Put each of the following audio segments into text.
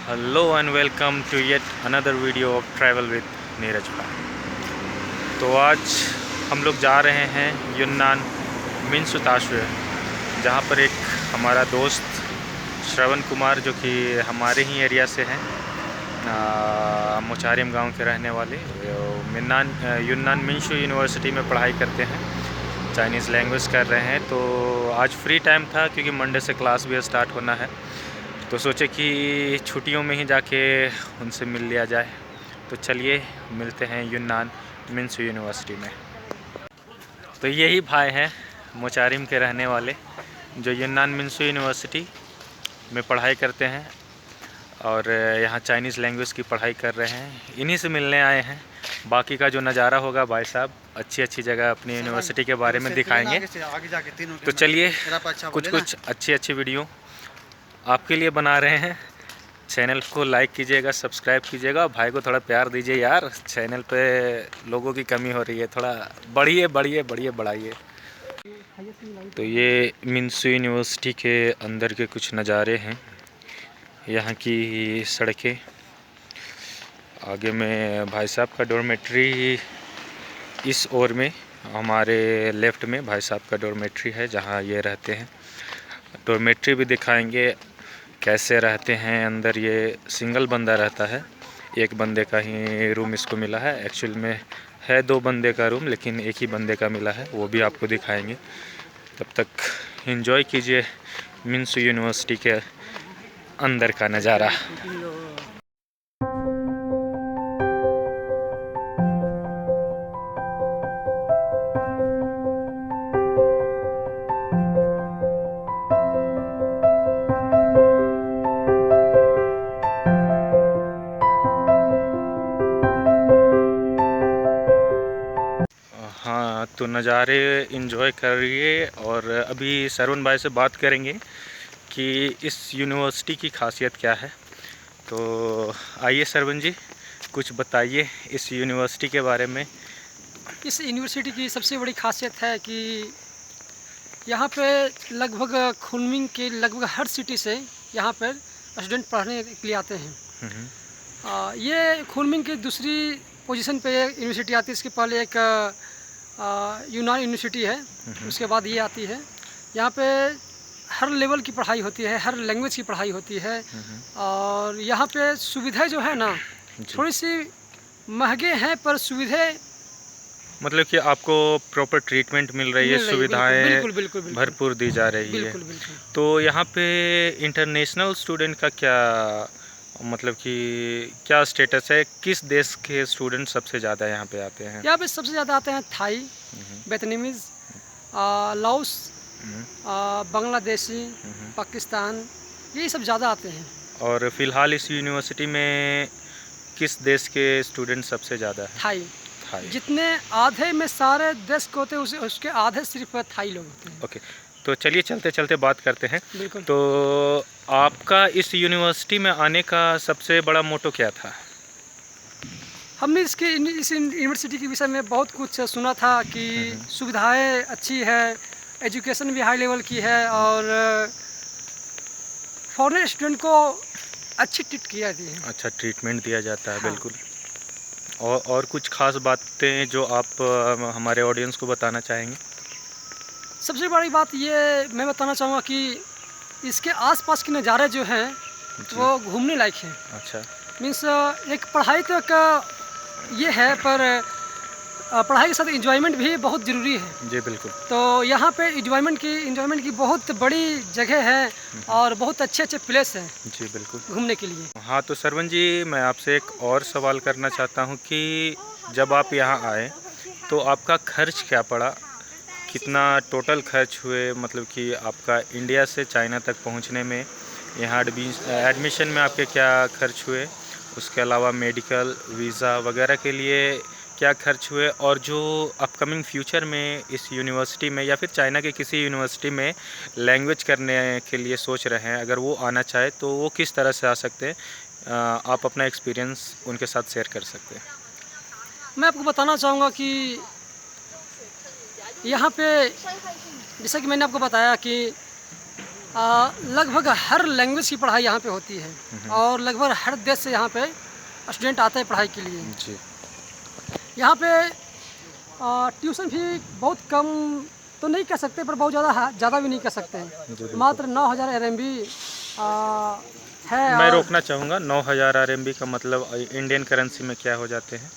Hello and welcome to yet another video of travel with Neeraj भाई। तो आज हम लोग जा रहे हैं युन्नान मिन्सू ताशुए, जहाँ पर एक हमारा दोस्त श्रवण कुमार जो कि हमारे ही एरिया से हैं, मोचारिम गांव के रहने वाले, युन्नान मिन्सू यूनिवर्सिटी में पढ़ाई करते हैं, चाइनीज़ लैंग्वेज कर रहे हैं। तो आज फ्री टाइम था क्योंकि मंडे से क्लास भी स्टार्ट होना है, तो सोचे कि छुट्टियों में ही जाके उनसे मिल लिया जाए। तो चलिए मिलते हैं युन्नान मिन्सू यूनिवर्सिटी में। तो यही भाई हैं मोचारिम के रहने वाले जो युन्नान मिन्सू यूनिवर्सिटी में पढ़ाई करते हैं और यहाँ चाइनीज़ लैंग्वेज की पढ़ाई कर रहे हैं। इन्हीं से मिलने आए हैं। बाकी का जो नज़ारा होगा भाई साहब अच्छी अच्छी जगह अपनी यूनिवर्सिटी के बारे में दिखाएंगे। तो चलिए कुछ अच्छी वीडियो आपके लिए बना रहे हैं। चैनल को लाइक कीजिएगा, सब्सक्राइब कीजिएगा, भाई को थोड़ा प्यार दीजिए यार। चैनल पे लोगों की कमी हो रही है, थोड़ा बढ़ाइए। तो ये मिन्सू यूनिवर्सिटी के अंदर के कुछ नज़ारे हैं, यहाँ की सड़कें। आगे में भाई साहब का डॉर्मेट्री, इस ओर में हमारे लेफ़्ट में भाई साहब का डॉर्मेट्री है जहाँ ये रहते हैं। डॉर्मेट्री भी दिखाएंगे कैसे रहते हैं अंदर। ये सिंगल बंदा रहता है, एक बंदे का ही रूम इसको मिला है। एक्चुअल में है 2 बंदे का रूम, लेकिन एक ही बंदे का मिला है, वो भी आपको दिखाएंगे। तब तक एंजॉय कीजिए मिन्सू यूनिवर्सिटी के अंदर का नज़ारा। हाँ, तो नज़ारे एंजॉय करिए। और अभी सरवण भाई से बात करेंगे कि इस यूनिवर्सिटी की खासियत क्या है। तो आइए सरवण जी, कुछ बताइए इस यूनिवर्सिटी के बारे में। इस यूनिवर्सिटी की सबसे बड़ी खासियत है कि यहाँ पे लगभग खुनमिंग के लगभग हर सिटी से यहाँ पर स्टूडेंट पढ़ने के लिए आते हैं। ये खुनमिंग की दूसरी पोजीशन पे यूनिवर्सिटी आती है। इसके पहले एक यूनान यूनिवर्सिटी है, उसके बाद ये आती है। यहाँ पे हर लेवल की पढ़ाई होती है, हर लैंग्वेज की पढ़ाई होती है। और यहाँ पे सुविधाएं जो है ना, थोड़ी सी महंगे हैं, पर सुविधाएं मतलब कि आपको प्रॉपर ट्रीटमेंट मिल रही है, सुविधाएं बिल्कुल भरपूर दी जा रही है। तो यहाँ पे इंटरनेशनल स्टूडेंट का क्या मतलब कि क्या स्टेटस है? किस देश के स्टूडेंट सबसे ज़्यादा यहाँ पे आते हैं? यहाँ पे सबसे ज़्यादा आते हैं Thai, Vietnamese, Laos, Bangladeshi, Pakistan, ये सब ज़्यादा आते हैं। और फिलहाल इस यूनिवर्सिटी में किस देश के स्टूडेंट सबसे ज़्यादा है? थाई। जितने आधे में सारे देश को होते हैं, उसके आधे सिर्फ थाई लोग होते हैं। ओके, तो चलिए चलते चलते बात करते हैं। तो आपका इस यूनिवर्सिटी में आने का सबसे बड़ा मोटो क्या था? हमने इस यूनिवर्सिटी के विषय में बहुत कुछ सुना था कि सुविधाएं अच्छी है, एजुकेशन भी हाई लेवल की है, और फॉरेन स्टूडेंट को अच्छी ट्रीट किया जाती है। अच्छा ट्रीटमेंट दिया जाता है। हाँ। बिल्कुल। और कुछ खास बातें जो आप हमारे ऑडियंस को बताना चाहेंगे? सबसे बड़ी बात ये मैं बताना चाहूँगा कि इसके आसपास के नज़ारे जो हैं वो घूमने लायक हैं। अच्छा, मीन्स एक पढ़ाई तो एक ये है, पर पढ़ाई के साथ एंजॉयमेंट भी बहुत ज़रूरी है। जी बिल्कुल। तो यहाँ पे एंजॉयमेंट की बहुत बड़ी जगह है और बहुत अच्छे प्लेस हैं। जी बिल्कुल, घूमने के लिए। हाँ, तो सरवण जी, मैं आपसे एक और सवाल करना चाहता हूँ कि जब आप यहाँ आए तो आपका खर्च क्या पड़ा? कितना टोटल खर्च हुए? मतलब कि आपका इंडिया से चाइना तक पहुँचने में, यहाँ एडमिशन में आपके क्या खर्च हुए? उसके अलावा मेडिकल, वीज़ा वगैरह के लिए क्या खर्च हुए? और जो अपकमिंग फ्यूचर में इस यूनिवर्सिटी में या फिर चाइना के किसी यूनिवर्सिटी में लैंग्वेज करने के लिए सोच रहे हैं, अगर वो आना चाहे तो वो किस तरह से आ सकते हैं? आप अपना एक्सपीरियंस उनके साथ शेयर कर सकते हैं। मैं आपको बताना चाहूँगा कि यहाँ पे जैसा कि मैंने आपको बताया कि लगभग हर लैंग्वेज की पढ़ाई यहाँ पे होती है और लगभग हर देश से यहाँ पे स्टूडेंट आते हैं पढ़ाई के लिए। जी। यहाँ पे ट्यूशन भी बहुत कम तो नहीं कह सकते, पर बहुत ज़्यादा भी नहीं कह सकते हैं। मात्र 9,000 RMB है। मैं रोकना चाहूँगा, 9,000 RMB का मतलब इंडियन करेंसी में क्या हो जाते हैं?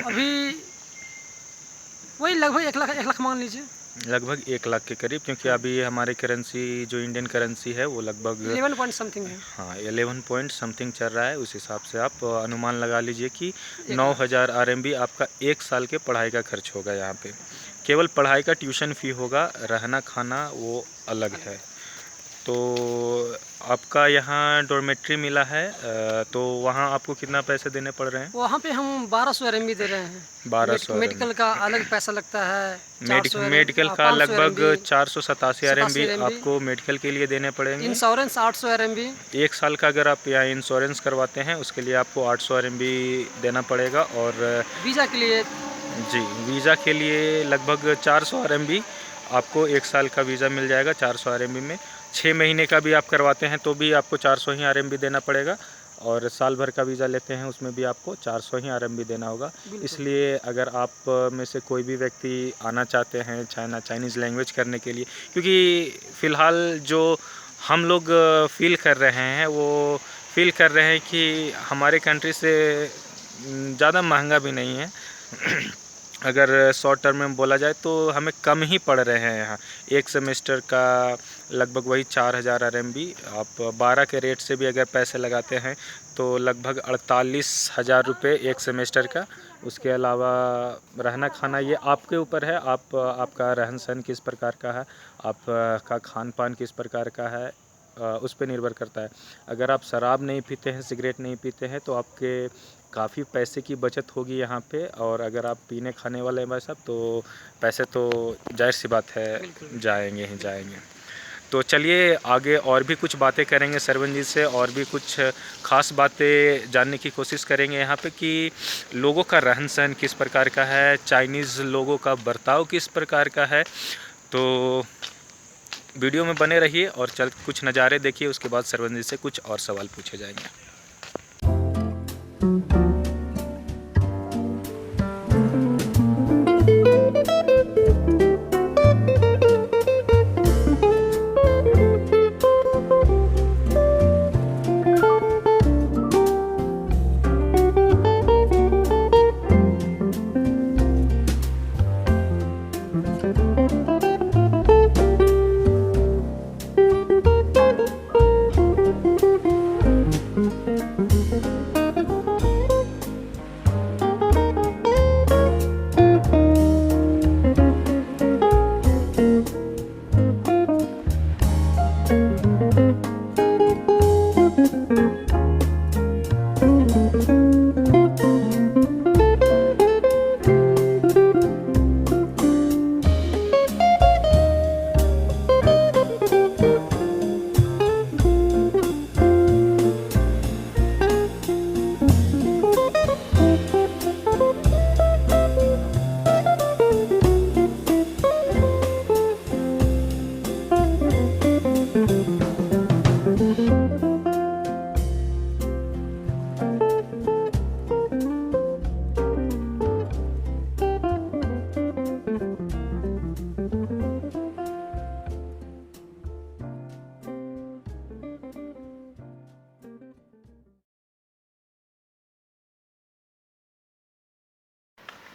अभी वही लगभग 1 लाख मान लीजिए। लगभग 1 लाख के करीब, क्योंकि अभी हमारी करेंसी जो इंडियन करेंसी है वो लगभग 11 पॉइंट समथिंग है। हाँ 11 पॉइंट समथिंग चल रहा है। उस हिसाब से आप अनुमान लगा लीजिए कि 9,000 RMB आपका 1 साल के पढ़ाई का खर्च होगा। यहाँ पे केवल पढ़ाई का ट्यूशन फ़ी होगा, रहना खाना वो अलग है। तो आपका यहाँ डॉर्मेट्री मिला है, तो वहाँ आपको कितना पैसे देने पड़ रहे हैं? वहाँ पे हम 1200 RMB दे रहे हैं। 1200 मेडिकल का अलग पैसा लगता है। मेडिकल का लगभग 487 RMB 87 आपको मेडिकल के लिए देने पड़ेंगे। Insurance 800 RMB। 1 साल का अगर आप यहाँ इंश्योरेंस करवाते हैं उसके लिए आपको 800 RMB देना पड़ेगा। और वीज़ा के लिए जी, वीज़ा के लिए लगभग 400 RMB आपको 1 साल का वीज़ा मिल जाएगा 400 RMB में। 6 महीने का भी आप करवाते हैं तो भी आपको 400 ही RMB देना पड़ेगा, और साल भर का वीज़ा लेते हैं उसमें भी आपको 400 ही RMB देना होगा। इसलिए अगर आप में से कोई भी व्यक्ति आना चाहते हैं चाइनीज़ लैंग्वेज करने के लिए, क्योंकि फ़िलहाल जो हम लोग फील कर रहे हैं वो फील कर रहे हैं कि हमारे कंट्री से ज़्यादा महंगा भी नहीं है। अगर शॉर्ट टर्म में बोला जाए तो हमें कम ही पड़ रहे हैं यहाँ। एक सेमेस्टर का लगभग वही 4,000 RMB। आप 12 के रेट से भी अगर पैसे लगाते हैं तो लगभग 48,000 रुपये एक सेमेस्टर का। उसके अलावा रहना खाना ये आपके ऊपर है, आपका रहन सहन किस प्रकार का है, आपका खान पान किस प्रकार का है, उस पर निर्भर करता है। अगर आप शराब नहीं पीते हैं, सिगरेट नहीं पीते हैं तो आपके काफ़ी पैसे की बचत होगी यहाँ पे। और अगर आप पीने खाने वाले हैं भाई साहब तो पैसे तो जाहिर सी बात है जाएंगे ही जाएंगे। तो चलिए आगे और भी कुछ बातें करेंगे सरवन जी से, और भी कुछ ख़ास बातें जानने की कोशिश करेंगे यहाँ पे कि लोगों का रहन सहन किस प्रकार का है, चाइनीज़ लोगों का बर्ताव किस प्रकार का है। तो वीडियो में बने रहिए और कुछ नज़ारे देखिए, उसके बाद सरवन जी से कुछ और सवाल पूछे जाएंगे।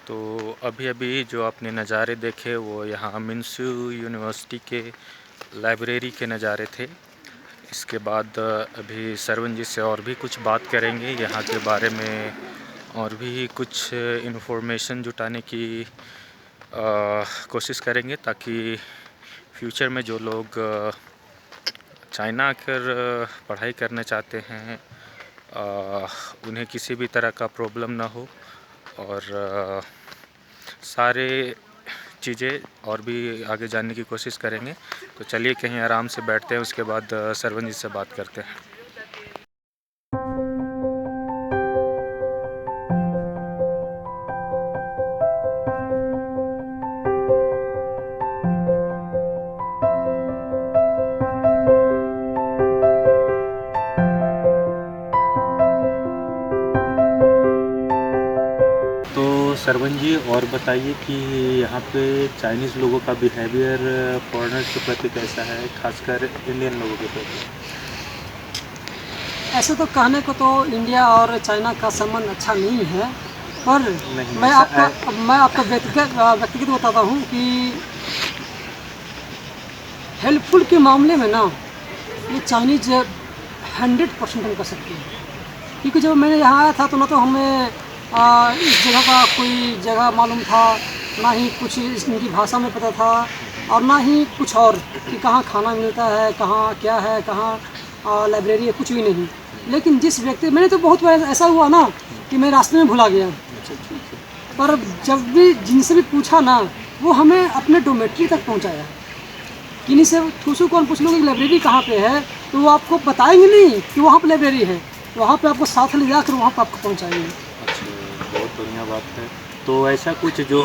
तो अभी जो आपने नज़ारे देखे वो यहाँ मिन्सू यूनिवर्सिटी के लाइब्रेरी के नज़ारे थे। इसके बाद अभी सरवन जी से और भी कुछ बात करेंगे यहाँ के बारे में, और भी कुछ इन्फॉर्मेशन जुटाने की कोशिश करेंगे, ताकि फ्यूचर में जो लोग चाइना आकर पढ़ाई करना चाहते हैं उन्हें किसी भी तरह का प्रॉब्लम ना हो। और सारे चीज़ें और भी आगे जानने की कोशिश करेंगे। तो चलिए कहीं आराम से बैठते हैं, उसके बाद सरवन जी से बात करते हैं। सरवण जी, और बताइए कि यहाँ पे चाइनीज़ लोगों का बिहेवियर फॉरेनर्स के प्रति कैसा है, खासकर इंडियन लोगों के प्रति? ऐसे तो कहने को तो इंडिया और चाइना का संबंध अच्छा नहीं है, पर नहीं, मैं ऐसा आपको व्यक्तिगत बताता हूँ कि हेल्पफुल के मामले में ना ये चाइनीज 100% हम कर सकते हैं। क्योंकि जब मैंने यहाँ आया था तो ना तो हमें इस जगह का कोई जगह मालूम था, ना ही कुछ इनकी भाषा में पता था, और ना ही कुछ और कि कहाँ खाना मिलता है, कहाँ क्या है, कहाँ लाइब्रेरी है, कुछ भी नहीं। लेकिन जिस व्यक्ति, मैंने तो बहुत बार ऐसा हुआ ना कि मैं रास्ते में भुला गया, पर जब भी जिनसे भी पूछा ना, वो हमें अपने डोमेट्री तक पहुँचाया। किन्हीं से ठूसू कौन पूछ लोगे कि लाइब्रेरी कहाँ पे है, तो वो आपको बताएंगे नहीं कि वहाँ पे लाइब्रेरी है, वहाँ पे आपको साथ ले जाकर वहाँ पे आपको पहुँचाएंगे। अच्छा, बहुत बढ़िया बात है। तो ऐसा कुछ जो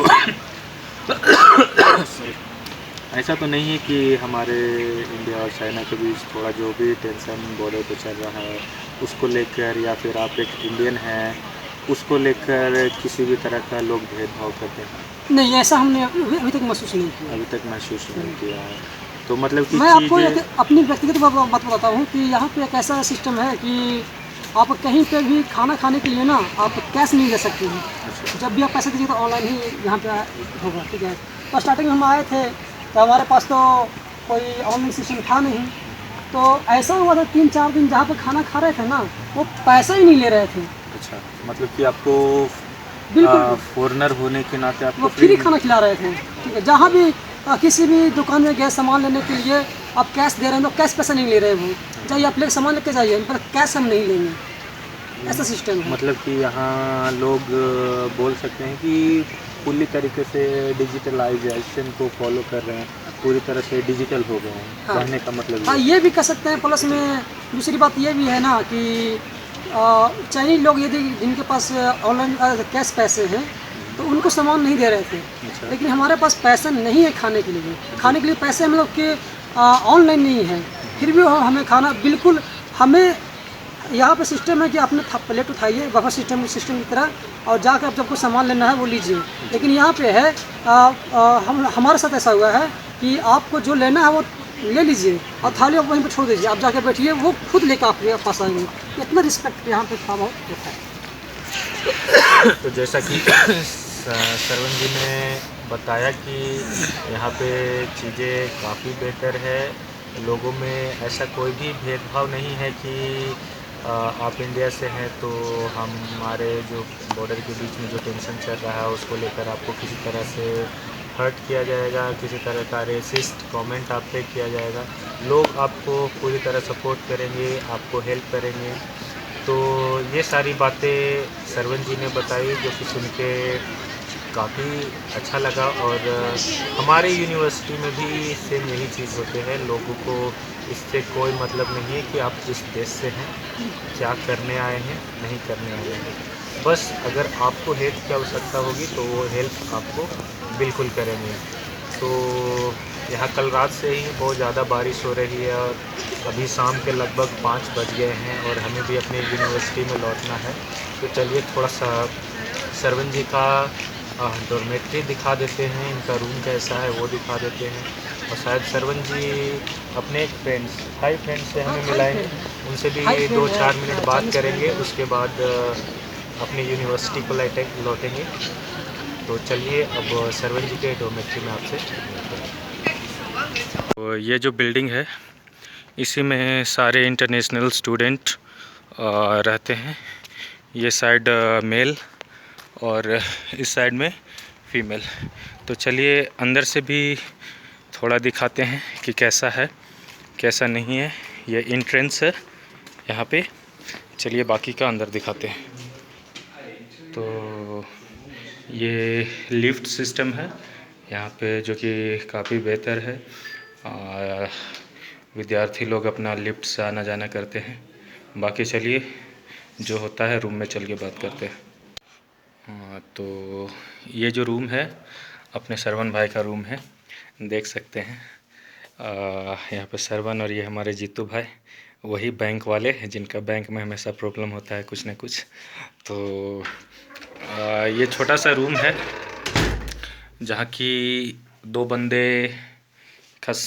ऐसा तो नहीं है कि हमारे इंडिया और चाइना के बीच थोड़ा जो भी टेंशन बॉर्डर पे चल रहा है उसको लेकर, या फिर आप एक इंडियन हैं उसको लेकर किसी भी तरह का लोग भेदभाव करते हैं? नहीं, ऐसा हमने अभी तक महसूस नहीं किया। अभी तक महसूस नहीं किया है। तो मतलब कि मैं आपको एक चीज़ें अपनी व्यक्तिगत बात बताता हूँ कि यहाँ पे एक ऐसा सिस्टम है कि आप कहीं पे भी खाना खाने के लिए ना आप कैश नहीं दे सकते हैं। जब भी आप पैसे दीजिए तो ऑनलाइन ही यहाँ पे होगा, ठीक है। तो स्टार्टिंग में हम आए थे तो हमारे पास तो कोई ऑनलाइन सिस्टम था नहीं, तो ऐसा हुआ था 3-4 दिन जहाँ पर खाना खा रहे थे ना, वो पैसा ही नहीं ले रहे थे। अच्छा, मतलब कि आपको बिल्कुल फॉरेनर होने के नाते आपको वो फ्री खाना खिला रहे थे, ठीक है। जहाँ भी किसी भी दुकान में गए सामान लेने के लिए, आप कैश दे रहे हैं तो कैश पैसा नहीं ले रहे वो, जाइए आप लेकर सामान लेके जाइए, पर कैश हम नहीं लेंगे, ऐसा सिस्टम है। मतलब कि यहाँ लोग बोल सकते हैं कि पूरी तरीके से डिजिटलाइजेशन को फॉलो कर रहे हैं, पूरी तरह से डिजिटल हो गए हैं, हाँ कहने का मतलब हाँ, ये। ये भी कह सकते हैं। प्लस में दूसरी बात ये भी है ना कि चाइनीज लोग यदि जिनके पास ऑनलाइन कैश पैसे हैं तो उनको सामान नहीं दे रहे थे, अच्छा। लेकिन हमारे पास पैसा नहीं है खाने के लिए। खाने के लिए पैसे हम लोग के ऑनलाइन नहीं है, फिर भी हमें खाना बिल्कुल, हमें यहाँ पे सिस्टम है कि आपने प्लेट उठाइए बफर सिस्टम की तरह, और जाकर आप जब कुछ सामान लेना है वो लीजिए। लेकिन यहाँ पे है हमारे साथ ऐसा हुआ है कि आपको जो लेना है वो ले लीजिए और थाली आप वहीं पर छोड़ दीजिए, आप जाकर बैठिए, वो खुद लेकर आपके पास आएंगे। इतना रिस्पेक्ट यहाँ पे थोड़ा बहुत होता है। तो जैसा कि सरवण जी ने बताया कि यहाँ पे चीज़ें काफ़ी बेहतर है, लोगों में ऐसा कोई भी भेदभाव नहीं है कि आप इंडिया से हैं तो हमारे जो बॉर्डर के बीच में जो टेंशन चल रहा है उसको लेकर आपको किसी तरह से हर्ट किया जाएगा, किसी तरह का रेसिस्ट कमेंट आप पे किया जाएगा। लोग आपको पूरी तरह सपोर्ट करेंगे, आपको हेल्प करेंगे। तो ये सारी बातें सरवण जी ने बताई जो कि सुन के काफ़ी अच्छा लगा। और हमारे यूनिवर्सिटी में भी सेम यही चीज़ होते हैं, लोगों को इससे कोई मतलब नहीं है कि आप किस देश से हैं, क्या करने आए हैं, नहीं करने आए हैं। बस अगर आपको हेल्प की आवश्यकता होगी तो वो हेल्प आपको बिल्कुल करेंगे। तो यहाँ कल रात से ही बहुत ज़्यादा बारिश हो रही है और अभी शाम के लगभग 5 बज गए हैं और हमें भी अपनी यूनिवर्सिटी में लौटना है। तो चलिए थोड़ा सा सरवण जी का डॉर्मेट्री दिखा देते हैं, इनका रूम कैसा है वो दिखा देते हैं। और शायद सरवण जी अपने एक हाई फ्रेंड से हमें मिलाएंगे, उनसे भी ये 2-4 मिनट बात करेंगे, उसके बाद अपनी यूनिवर्सिटी को लौटेंगे। तो चलिए अब सरवण जी के डॉर्मेट्री में आपसे मिलते हैं। तो ये जो बिल्डिंग है इसी में सारे इंटरनेशनल स्टूडेंट रहते हैं। ये साइड मेल और इस साइड में फीमेल। तो चलिए अंदर से भी थोड़ा दिखाते हैं कि कैसा है कैसा नहीं है। ये एंट्रेंस है यहाँ पे, चलिए बाकी का अंदर दिखाते हैं। तो ये लिफ्ट सिस्टम है यहाँ पे जो कि काफ़ी बेहतर है। विद्यार्थी लोग अपना लिफ्ट से आना जाना करते हैं। बाकी चलिए जो होता है रूम में चल के बात करते हैं। हाँ, तो ये जो रूम है अपने सरवण भाई का रूम है, देख सकते हैं। यहाँ पे सरवण और ये हमारे जीतू भाई वही बैंक वाले जिनका बैंक में हमेशा प्रॉब्लम होता है कुछ ना कुछ। तो ये छोटा सा रूम है जहाँ की 2 बंदे खस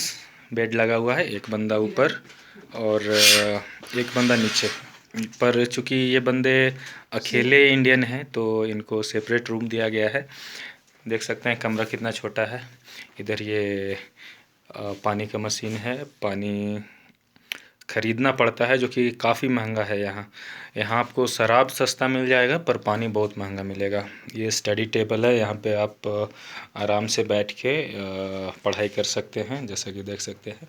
बेड लगा हुआ है, एक बंदा ऊपर और एक बंदा नीचे। पर चूंकि ये बंदे अकेले इंडियन हैं तो इनको सेपरेट रूम दिया गया है। देख सकते हैं कमरा कितना छोटा है। इधर ये पानी का मशीन है, पानी खरीदना पड़ता है जो कि काफ़ी महंगा है। यहाँ आपको शराब सस्ता मिल जाएगा पर पानी बहुत महंगा मिलेगा। ये स्टडी टेबल है, यहाँ पे आप आराम से बैठ के पढ़ाई कर सकते हैं। जैसा कि देख सकते हैं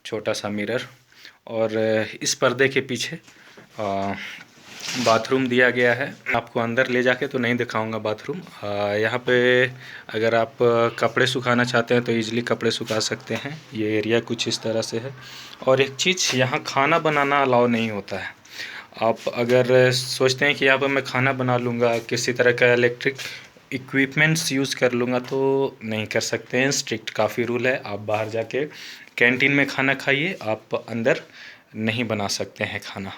छोटा सा मिरर, और इस पर्दे के पीछे बाथरूम दिया गया है। आपको अंदर ले जाके तो नहीं दिखाऊंगा बाथरूम। यहाँ पे अगर आप कपड़े सुखाना चाहते हैं तो इजीली कपड़े सुखा सकते हैं। ये एरिया कुछ इस तरह से है। और एक चीज़, यहाँ खाना बनाना अलाउ नहीं होता है। आप अगर सोचते हैं कि यहाँ पर मैं खाना बना लूँगा, किसी तरह का इलेक्ट्रिक इक्विपमेंट्स यूज़ कर लूँगा, तो नहीं कर सकते हैं। स्ट्रिक्ट काफ़ी रूल है। आप बाहर जाके कैंटीन में खाना खाइए, आप अंदर नहीं बना सकते हैं खाना।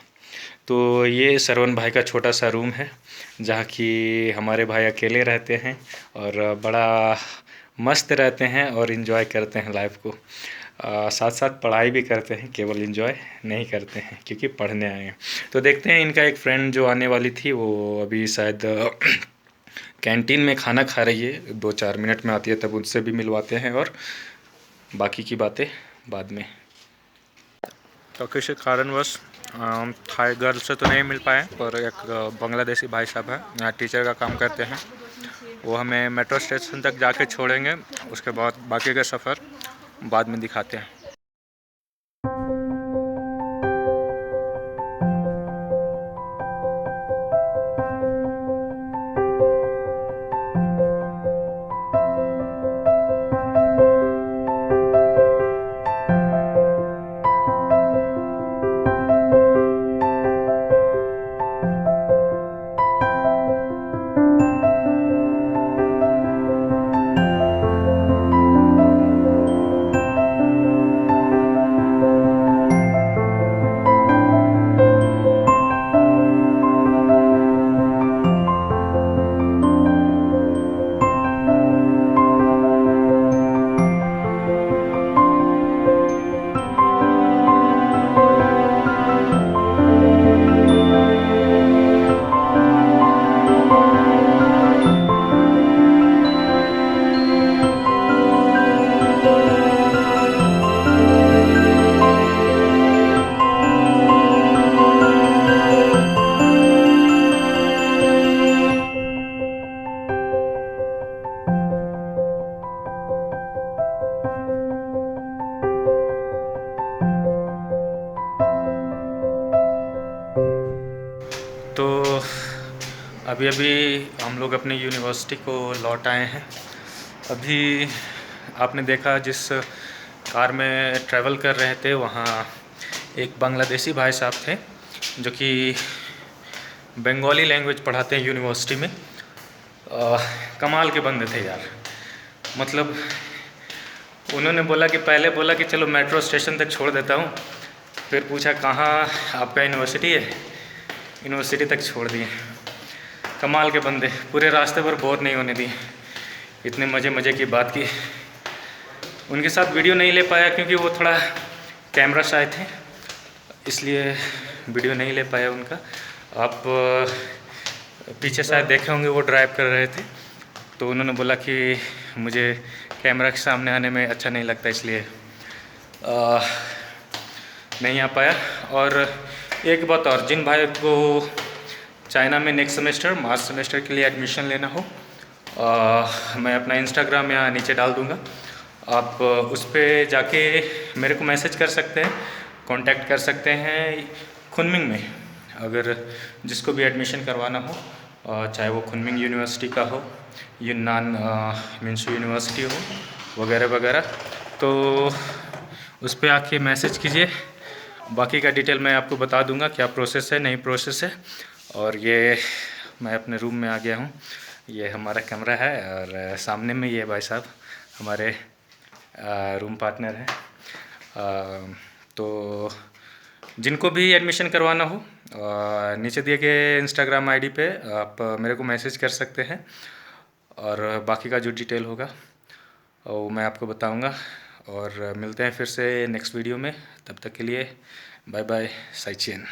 तो ये श्रवण भाई का छोटा सा रूम है जहाँ कि हमारे भाई अकेले रहते हैं और बड़ा मस्त रहते हैं और इन्जॉय करते हैं लाइफ को। साथ साथ पढ़ाई भी करते हैं, केवल इन्जॉय नहीं करते हैं क्योंकि पढ़ने आए हैं। तो देखते हैं, इनका एक फ्रेंड जो आने वाली थी वो अभी शायद कैंटीन में खाना खा रही है, 2-4 मिनट में आती है, तब उनसे भी मिलवाते हैं और बाकी की बातें बाद में। तो किसी कारणवश थाई गर्ल से तो नहीं मिल पाए, पर एक बांग्लादेशी भाई साहब हैं, यहाँ टीचर का काम करते हैं। वो हमें मेट्रो स्टेशन तक जाके छोड़ेंगे, उसके बाद बाकी का सफ़र बाद में दिखाते हैं। तो अभी अभी हम लोग अपनी यूनिवर्सिटी को लौट आए हैं। अभी आपने देखा जिस कार में ट्रैवल कर रहे थे वहाँ एक बांग्लादेशी भाई साहब थे जो कि बंगाली लैंग्वेज पढ़ाते हैं यूनिवर्सिटी में। कमाल के बंदे थे यार। मतलब उन्होंने बोला कि पहले बोला कि चलो मेट्रो स्टेशन तक छोड़ देता हूँ, फिर पूछा कहाँ आपका यूनिवर्सिटी है, यूनिवर्सिटी तक छोड़ दिए। कमाल के बंदे, पूरे रास्ते पर बोर नहीं होने दिए, इतने मज़े मज़े की बात की। उनके साथ वीडियो नहीं ले पाया क्योंकि वो थोड़ा कैमरा शाय थे, इसलिए वीडियो नहीं ले पाया उनका। आप पीछे शायद देखे होंगे वो ड्राइव कर रहे थे, तो उन्होंने बोला कि मुझे कैमरा के सामने आने में अच्छा नहीं लगता, इसलिए नहीं आ पाया। और एक बात और, जिन भाई को चाइना में नेक्स्ट सेमेस्टर मार्च सेमेस्टर के लिए एडमिशन लेना हो, मैं अपना इंस्टाग्राम यहाँ नीचे डाल दूँगा, आप उस पर जाके मेरे को मैसेज कर सकते हैं, कांटेक्ट कर सकते हैं। खुनमिंग में अगर जिसको भी एडमिशन करवाना हो, चाहे वो खुनमिंग यूनिवर्सिटी का हो, युन्नान मिंशू यूनिवर्सिटी हो, वगैरह वगैरह, तो उस पर आके मैसेज कीजिए। बाकी का डिटेल मैं आपको बता दूंगा क्या प्रोसेस है, नहीं प्रोसेस है। और ये मैं अपने रूम में आ गया हूँ, ये हमारा कमरा है और सामने में ये भाई साहब हमारे रूम पार्टनर हैं। तो जिनको भी एडमिशन करवाना हो नीचे दिए गए इंस्टाग्राम आईडी पे आप मेरे को मैसेज कर सकते हैं, और बाकी का जो डिटेल होगा वो मैं आपको बताऊंगा। और मिलते हैं फिर से नेक्स्ट वीडियो में, तब तक के लिए बाय बाय, साइचियन।